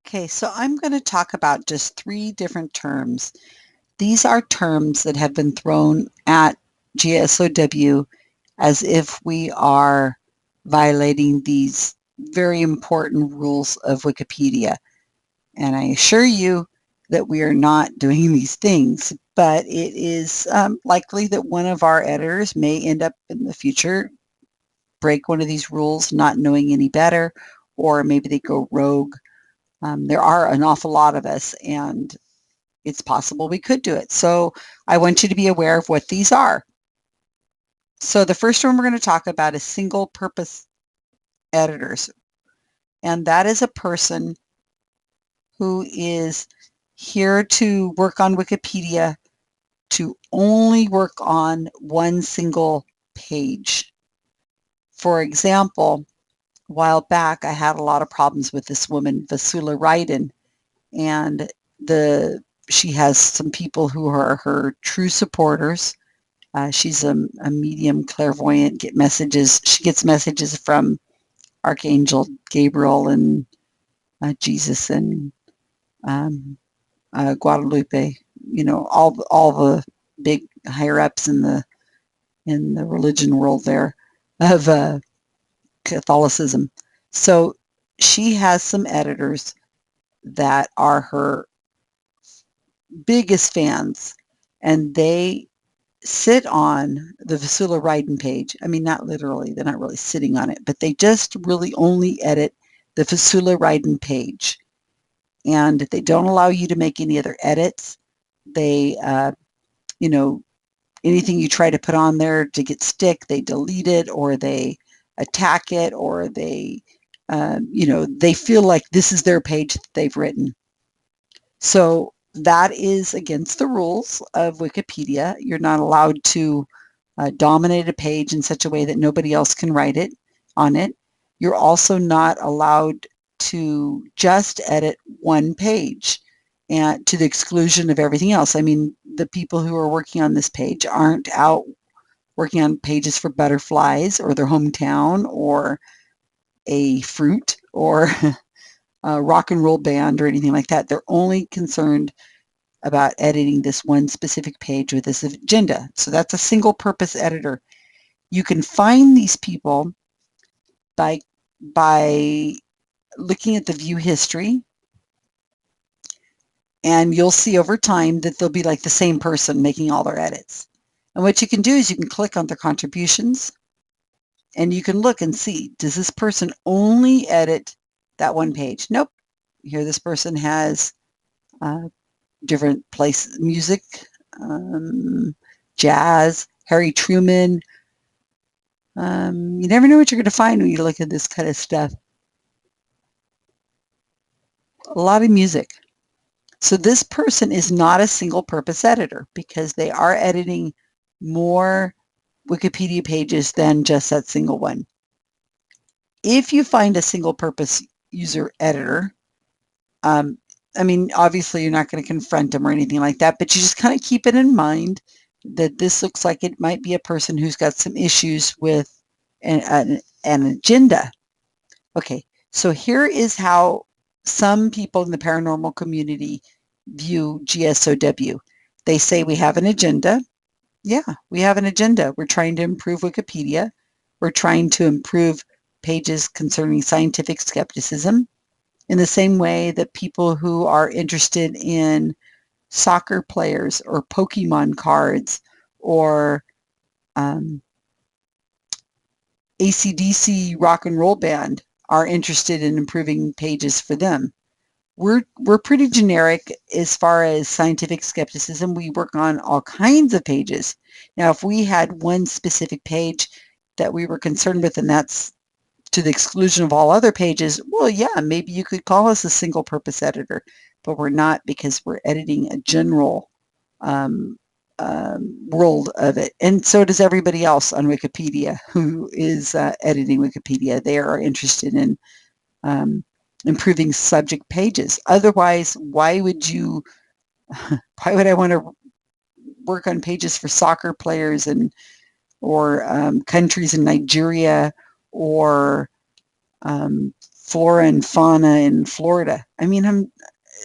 Okay, so I'm going to talk about just three different terms. These are terms that have been thrown at GSoW as if we are violating these very important rules of Wikipedia. And I assure you that we are not doing these things, but it is likely that one of our editors may end up in the future break one of these rules not knowing any better, or maybe they go rogue. There are an awful lot of us, and it's possible we could do it. So I want you to be aware of what these are. So the first one we're going to talk about is single purpose editors. And that is a person who is here to work on Wikipedia to only work on one single page. For example, a while back, I had a lot of problems with this woman, Vasula Ryden, and she has some people who are her true supporters. She's a medium clairvoyant. She gets messages from Archangel Gabriel and Jesus and Guadalupe. You know, all the big higher ups in the religion world there of Catholicism. So she has some editors that are her biggest fans, and they sit on the Vasula Ryden page. I mean, not literally, they're not really sitting on it, but they just really only edit the Vasula Ryden page. And they don't allow you to make any other edits. They, you know, anything you try to put on there to get stick, they delete it, or they attack it, or they, they feel like this is their page that they've written. So that is against the rules of Wikipedia. You're not allowed to dominate a page in such a way that nobody else can write it on it. You're also not allowed to just edit one page and to the exclusion of everything else. I mean, the people who are working on this page aren't out working on pages for butterflies or their hometown or a fruit or a rock and roll band or anything like that. They're only concerned about editing this one specific page with this agenda. So that's a single purpose editor. You can find these people by looking at the view history, and you'll see over time that they'll be like the same person making all their edits. And what you can do is you can click on their contributions, and you can look and see, does this person only edit that one page? Nope. Here this person has different places, music, jazz, Harry Truman. You never know what you're going to find when you look at this kind of stuff. A lot of music. So this person is not a single purpose editor because they are editing more Wikipedia pages than just that single one. If you find a single purpose user editor, I mean, obviously you're not going to confront them or anything like that, but you just kind of keep it in mind that this looks like it might be a person who's got some issues with an agenda. Okay, so here is how some people in the paranormal community view GSoW. They say we have an agenda. Yeah, we have an agenda. We're trying to improve Wikipedia. We're trying to improve pages concerning scientific skepticism in the same way that people who are interested in soccer players or Pokemon cards or AC/DC rock and roll band are interested in improving pages for them. We're pretty generic as far as scientific skepticism. We work on all kinds of pages. Now, if we had one specific page that we were concerned with, and that's to the exclusion of all other pages, well, yeah, maybe you could call us a single purpose editor, but we're not because we're editing a general world of it. And so does everybody else on Wikipedia who is editing Wikipedia. They are interested in improving subject pages. Otherwise, why would I want to work on pages for soccer players or countries in Nigeria or flora and fauna in Florida. I mean,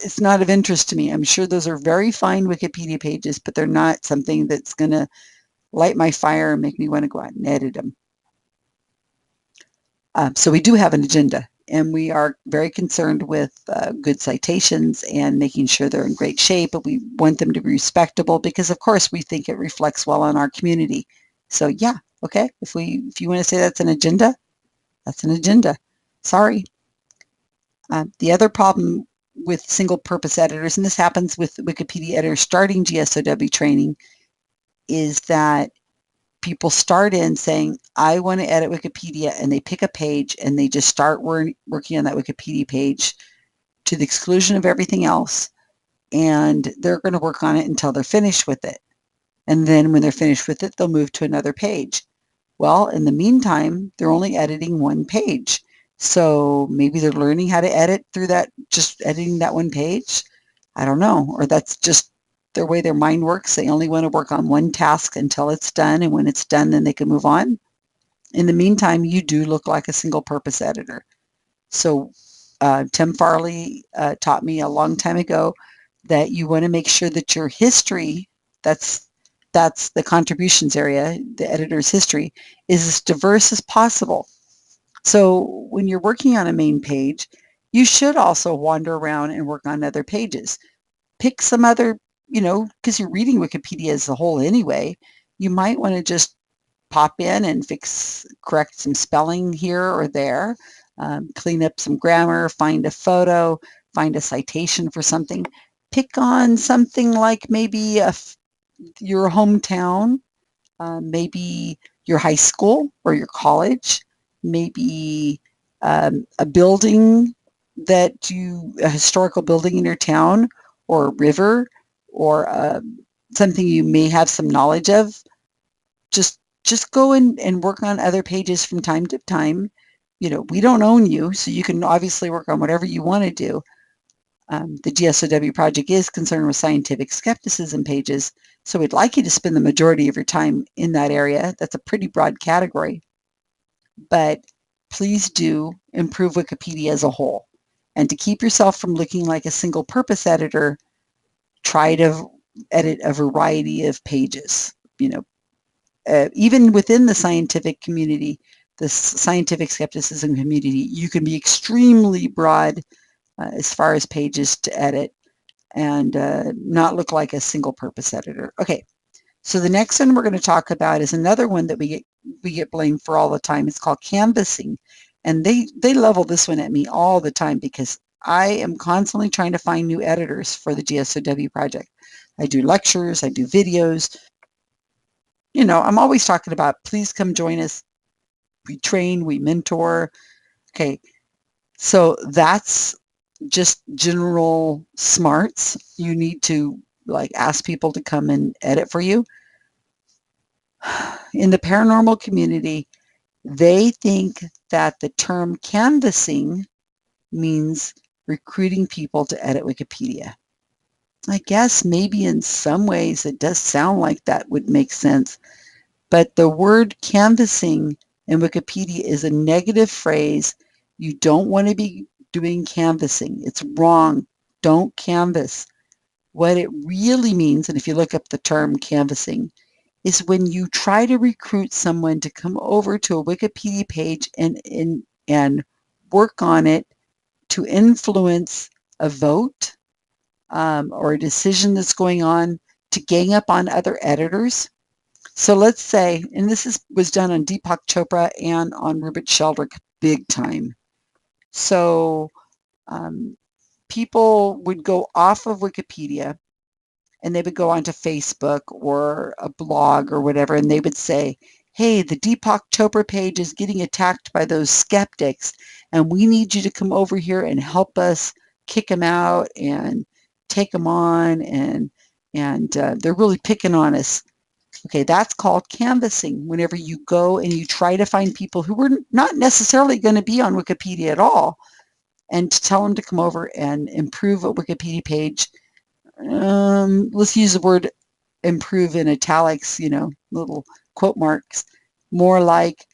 it's not of interest to me. I'm sure those are very fine Wikipedia pages, but they're not something that's going to light my fire and make me want to go out and edit them. So we do have an agenda, and we are very concerned with good citations and making sure they're in great shape, but we want them to be respectable because, of course, we think it reflects well on our community. So yeah, okay, if you want to say that's an agenda, that's an agenda. Sorry. The other problem with single-purpose editors, and this happens with Wikipedia editors starting GSoW training, is that people start in saying, I want to edit Wikipedia, and they pick a page and they just start working on that Wikipedia page to the exclusion of everything else, and they're going to work on it until they're finished with it. And then when they're finished with it, they'll move to another page. Well, in the meantime, they're only editing one page. So maybe they're learning how to edit through that, just editing that one page. I don't know. Or that's just the way their mind works. They only want to work on one task until it's done. And when it's done, then they can move on. In the meantime, you do look like a single purpose editor. So Tim Farley taught me a long time ago that you want to make sure that your history, that's the contributions area, the editor's history, is as diverse as possible. So when you're working on a main page, you should also wander around and work on other pages. Pick some other, because you're reading Wikipedia as a whole anyway, you might want to just pop in and correct some spelling here or there, clean up some grammar, find a photo, find a citation for something. Pick on something like maybe your hometown, maybe your high school or your college, maybe a building a historical building in your town, or a river, or something you may have some knowledge of. Just go and work on other pages from time to time. We don't own you, so you can obviously work on whatever you want to do. The GSoW project is concerned with scientific skepticism pages, so we'd like you to spend the majority of your time in that area. That's a pretty broad category. But please do improve Wikipedia as a whole. And to keep yourself from looking like a single purpose editor, try to edit a variety of pages. Even within the scientific community, the scientific skepticism community, you can be extremely broad as far as pages to edit and not look like a single purpose editor. Okay, so the next one we're going to talk about is another one that we get blamed for all the time. It's called canvassing, and they level this one at me all the time because I am constantly trying to find new editors for the GSoW project. I do lectures, I do videos. I'm always talking about, please come join us. We train, we mentor. Okay, so that's just general smarts. You need to ask people to come and edit for you. In the paranormal community, they think that the term canvassing means recruiting people to edit Wikipedia. I guess maybe in some ways it does sound like that would make sense, but the word canvassing in Wikipedia is a negative phrase. You don't want to be doing canvassing. It's wrong. Don't canvass. What it really means, and if you look up the term canvassing, is when you try to recruit someone to come over to a Wikipedia page and work on it to influence a vote or a decision that's going on, to gang up on other editors. So let's say, and this was done on Deepak Chopra and on Rupert Sheldrake big time. So people would go off of Wikipedia and they would go onto Facebook or a blog or whatever, and they would say, hey, the Deepak Chopra page is getting attacked by those skeptics, and we need you to come over here and help us kick them out and take them on, and they're really picking on us. Okay, that's called canvassing. Whenever you go and you try to find people who were not necessarily going to be on Wikipedia at all, and to tell them to come over and improve a Wikipedia page. Let's use the word improve in italics, little quote marks, more like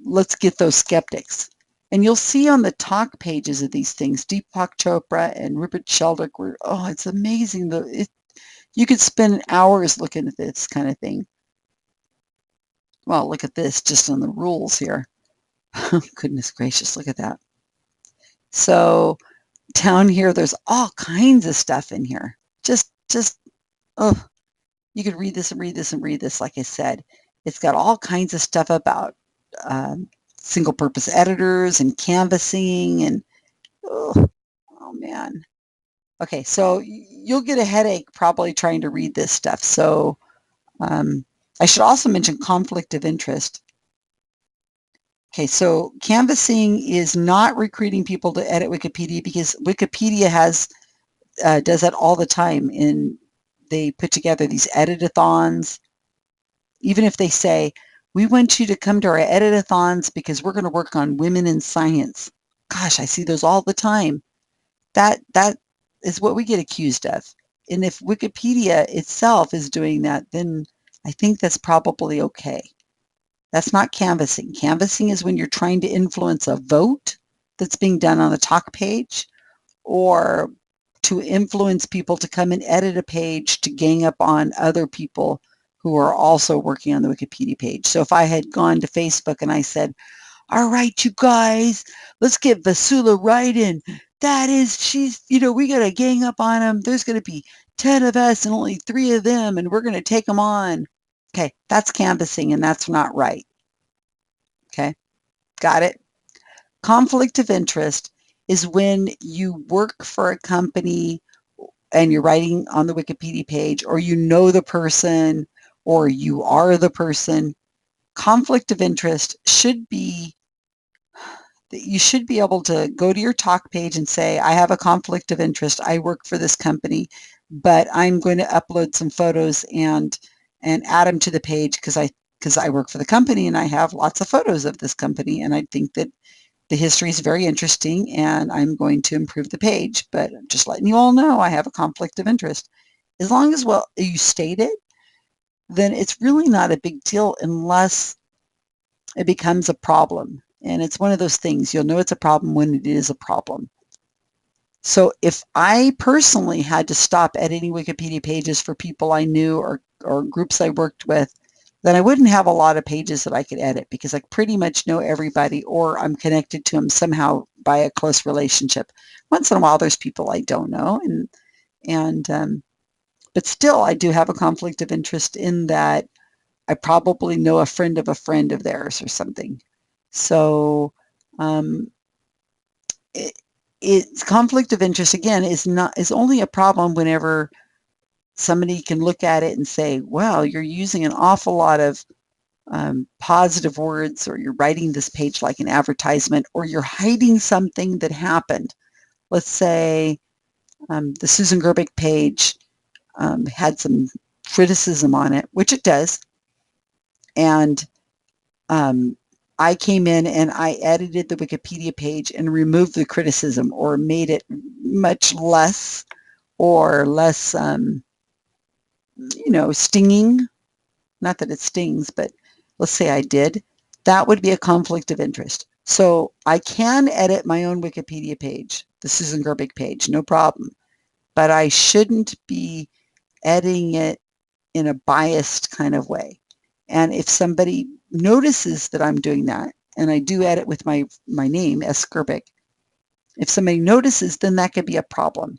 let's get those skeptics. And you'll see on the talk pages of these things, Deepak Chopra and Rupert Sheldrake were, oh, it's amazing. You could spend hours looking at this kind of thing. Well, look at this just on the rules here. Goodness gracious, look at that. So down here, there's all kinds of stuff in here. Oh, you could read this and read this and read this. Like I said, it's got all kinds of stuff about single purpose editors and canvassing and, oh man. Okay, so you'll get a headache probably trying to read this stuff. So I should also mention conflict of interest. Okay, so canvassing is not recruiting people to edit Wikipedia, because Wikipedia does that all the time. They put together these editathons. Even if they say, we want you to come to our editathons because we're going to work on women in science. Gosh, I see those all the time. That is what we get accused of. And if Wikipedia itself is doing that, then I think that's probably okay. That's not canvassing. Canvassing is when you're trying to influence a vote that's being done on the talk page, or to influence people to come and edit a page to gang up on other people who are also working on the Wikipedia page. So if I had gone to Facebook and I said, all right, you guys, let's get Vasula right in. We got to gang up on him. There's going to be 10 of us and only 3 of them, and we're going to take them on. Okay, that's canvassing, and that's not right. Okay, got it? Conflict of interest is when you work for a company and you're writing on the Wikipedia page, or you know the person, or you are the person. Conflict of interest should be that you should be able to go to your talk page and say, I have a conflict of interest. I work for this company, but I'm going to upload some photos and add them to the page because I work for the company and I have lots of photos of this company, and I think that the history is very interesting and I'm going to improve the page. But just letting you all know, I have a conflict of interest. As long as, well, you state it, then it's really not a big deal unless it becomes a problem. And it's one of those things, you'll know it's a problem when it is a problem. So if I personally had to stop editing Wikipedia pages for people I knew or groups I worked with, then I wouldn't have a lot of pages that I could edit, because I pretty much know everybody, or I'm connected to them somehow by a close relationship. Once in a while, there's people I don't know, but still, I do have a conflict of interest in that I probably know a friend of theirs or something. So it's conflict of interest, again, is only a problem whenever somebody can look at it and say, wow, you're using an awful lot of positive words, or you're writing this page like an advertisement, or you're hiding something that happened. Let's say the Susan Gerbic page had some criticism on it, which it does, and I came in and I edited the Wikipedia page and removed the criticism, or made it much less, or less, stinging. Not that it stings, but let's say I did. That would be a conflict of interest. So I can edit my own Wikipedia page, the Susan Gerbic page, no problem. But I shouldn't be editing it in a biased kind of way. And if somebody notices that I'm doing that, and I do edit with my name, S. Gerbic, if somebody notices, then that could be a problem.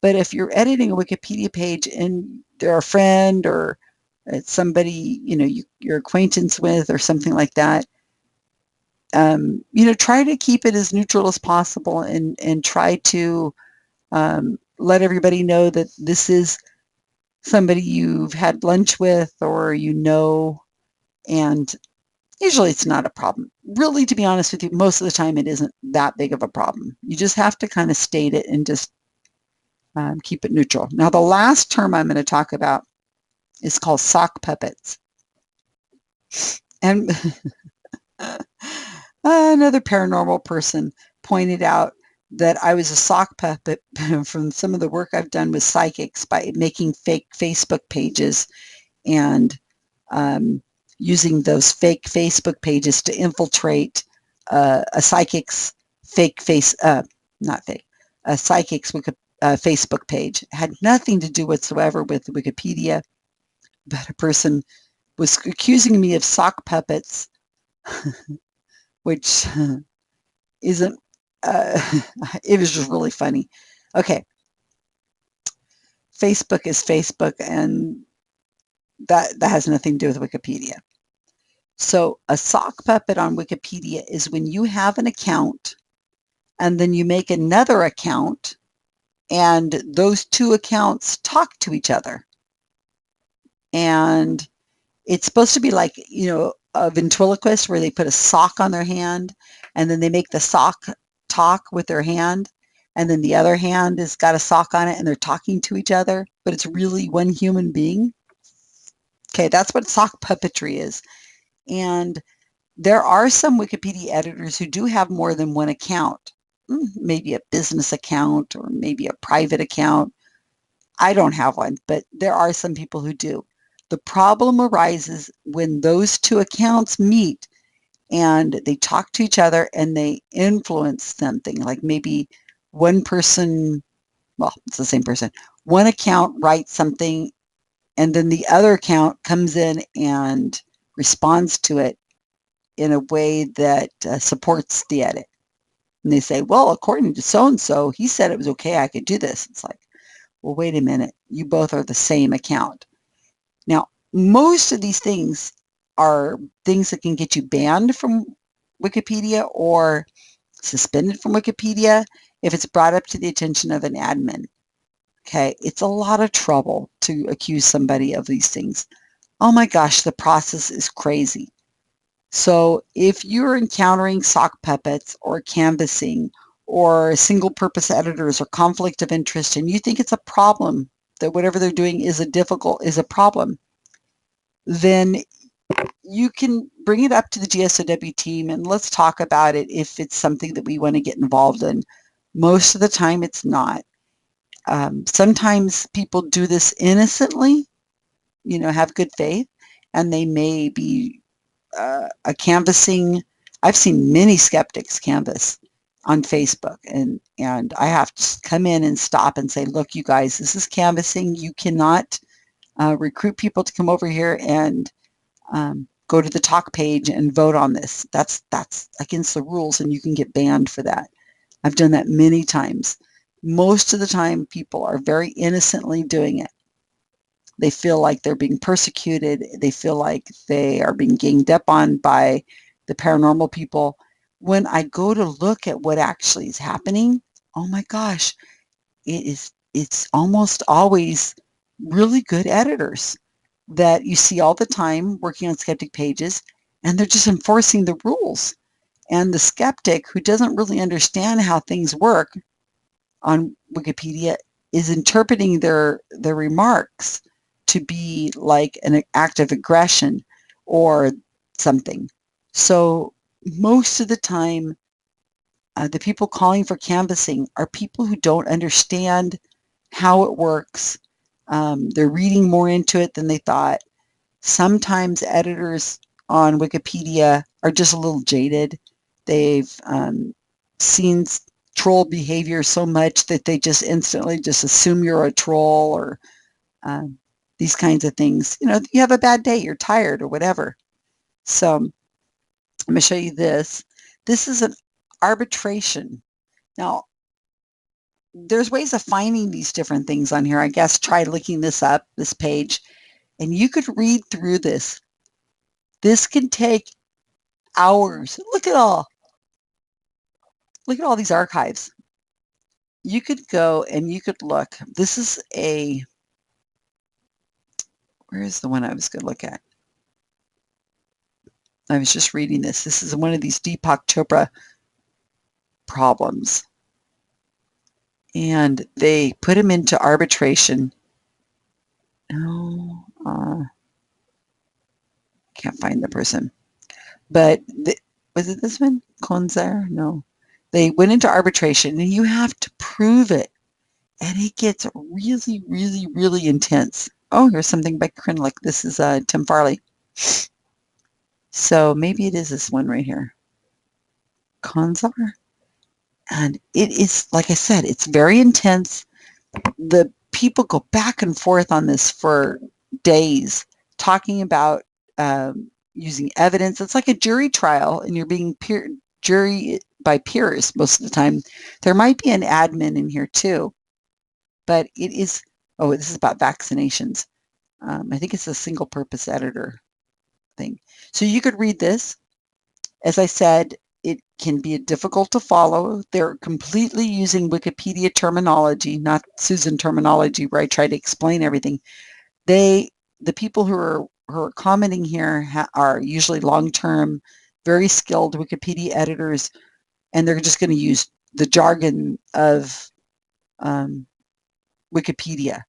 But if you're editing a Wikipedia page and they're a friend, or it's somebody you're acquaintance with, or something like that, try to keep it as neutral as possible, and try to let everybody know that this is somebody you've had lunch with, or and usually it's not a problem. Really, to be honest with you, most of the time it isn't that big of a problem. You just have to kind of state it and just keep it neutral. Now, the last term I'm going to talk about is called Sockpuppets. And another paranormal person pointed out that I was a sock puppet from some of the work I've done with psychics by making fake Facebook pages and using those fake Facebook pages to infiltrate a psychic's fake face, not fake, a psychic's Facebook page. It had nothing to do whatsoever with Wikipedia, but a person was accusing me of sock puppets, which isn't, it was just really funny. Okay. Facebook is Facebook, and that has nothing to do with Wikipedia. So a sock puppet on Wikipedia is when you have an account and then you make another account and those two accounts talk to each other. And it's supposed to be like, a ventriloquist where they put a sock on their hand and then they make the sock talk with their hand. And then the other hand has got a sock on it and they're talking to each other, but it's really one human being. Okay, that's what sock puppetry is. And there are some Wikipedia editors who do have more than one account, maybe a business account or maybe a private account. I don't have one, but there are some people who do. The problem arises when those two accounts meet and they talk to each other and they influence something. Like maybe one person, well, it's the same person. One account writes something and then the other account comes in and responds to it in a way that supports the edit. And they say, well, according to so-and-so, he said it was okay, I could do this. It's like, well, wait a minute. You both are the same account. Now, most of these things are things that can get you banned from Wikipedia or suspended from Wikipedia if it's brought up to the attention of an admin. Okay, it's a lot of trouble to accuse somebody of these things. Oh my gosh, the process is crazy. So if you're encountering sock puppets or canvassing or single purpose editors or conflict of interest and you think it's a problem, that whatever they're doing is a problem, then you can bring it up to the GSoW team and let's talk about it if it's something that we want to get involved in. Most of the time it's not. Sometimes people do this innocently, have good faith, and they may be a canvassing. I've seen many skeptics canvass on Facebook, and I have to come in and stop and say, look, you guys, this is canvassing. You cannot recruit people to come over here and go to the talk page and vote on this. That's against the rules, and you can get banned for that. I've done that many times. Most of the time, people are very innocently doing it. They feel like they're being persecuted. They feel like they are being ganged up on by the paranormal people. When I go to look at what actually is happening, oh my gosh, it's almost always really good editors that you see all the time working on skeptic pages, and they're just enforcing the rules. And the skeptic who doesn't really understand how things work on Wikipedia is interpreting their remarks to be like an act of aggression or something. So most of the time, the people calling for canvassing are people who don't understand how it works. They're reading more into it than they thought. Sometimes editors on Wikipedia are just a little jaded. They've seen troll behavior so much that they just instantly just assume you're a troll or these kinds of things. You have a bad day, you're tired or whatever. So I'm going to show you this. This is an arbitration. Now, there's ways of finding these different things on here. I guess try looking this up, this page, and you could read through this. This can take hours. Look at all these archives. You could go and you could look. This is where is the one I was going to look at? I was just reading this. This is one of these Deepak Chopra problems. And they put him into arbitration. Oh, can't find the person. But was it this one? Konzar? No. They went into arbitration, and you have to prove it. And it gets really, really, really intense. Oh, here's something by Krenlick. This is Tim Farley. So maybe it is this one right here. Consar. And it is, like I said, it's very intense. The people go back and forth on this for days, talking about using evidence. It's like a jury trial, and you're being jury by peers most of the time. There might be an admin in here too, but it is, oh, this is about vaccinations. I think it's a single purpose editor thing. So you could read this. As I said, it can be difficult to follow. They're completely using Wikipedia terminology, not Susan terminology, where I try to explain everything. The people who are commenting here are usually long-term, very skilled Wikipedia editors, and they're just going to use the jargon of Wikipedia.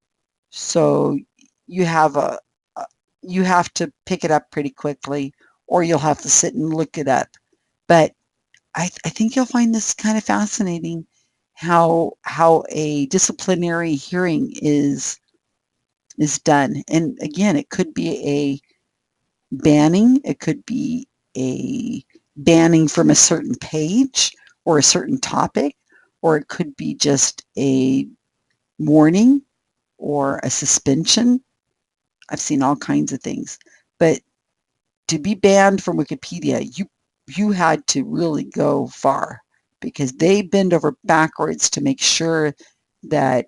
So you have you have to pick it up pretty quickly, or you'll have to sit and look it up. But I think you'll find this kind of fascinating, how a disciplinary hearing is done. And again, it could be a banning, it could be a banning from a certain page or a certain topic, or it could be just a warning or a suspension. I've seen all kinds of things. But to be banned from Wikipedia, you had to really go far, because they bend over backwards to make sure that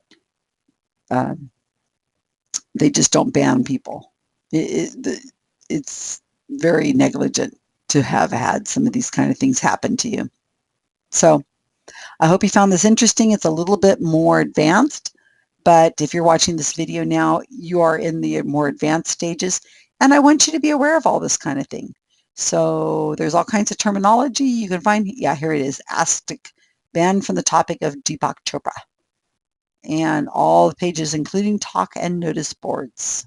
they just don't ban people. It's very negligent to have had some of these kind of things happen to you. So I hope you found this interesting. It's a little bit more advanced, but if you're watching this video now, you are in the more advanced stages, and I want you to be aware of all this kind of thing. So there's all kinds of terminology you can find. Yeah, here it is. Astic, banned from the topic of Deepak Chopra. And all the pages, including talk and notice boards.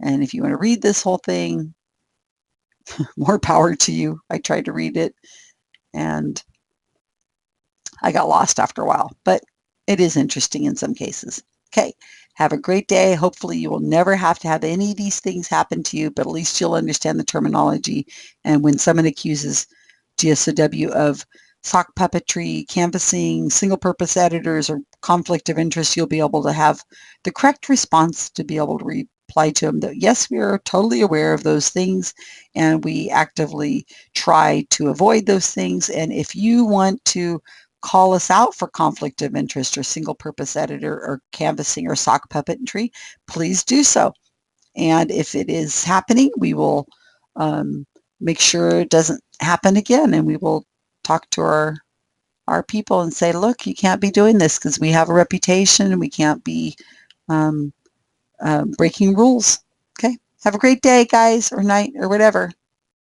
And if you want to read this whole thing, more power to you. I tried to read it, and I got lost after a while, but it is interesting in some cases. Okay, have a great day. Hopefully you will never have to have any of these things happen to you, but at least you'll understand the terminology. And when someone accuses GSoW of sock puppetry, canvassing, single-purpose editors, or conflict of interest, you'll be able to have the correct response to be able to reply to them that, yes, we are totally aware of those things, and we actively try to avoid those things. And if you want to call us out for conflict of interest or single purpose editor or canvassing or sock puppetry, please do so. And if it is happening, we will make sure it doesn't happen again, and we will talk to our people and say, look, you can't be doing this, because we have a reputation and we can't be breaking rules. Okay, have a great day, guys, or night, or whatever.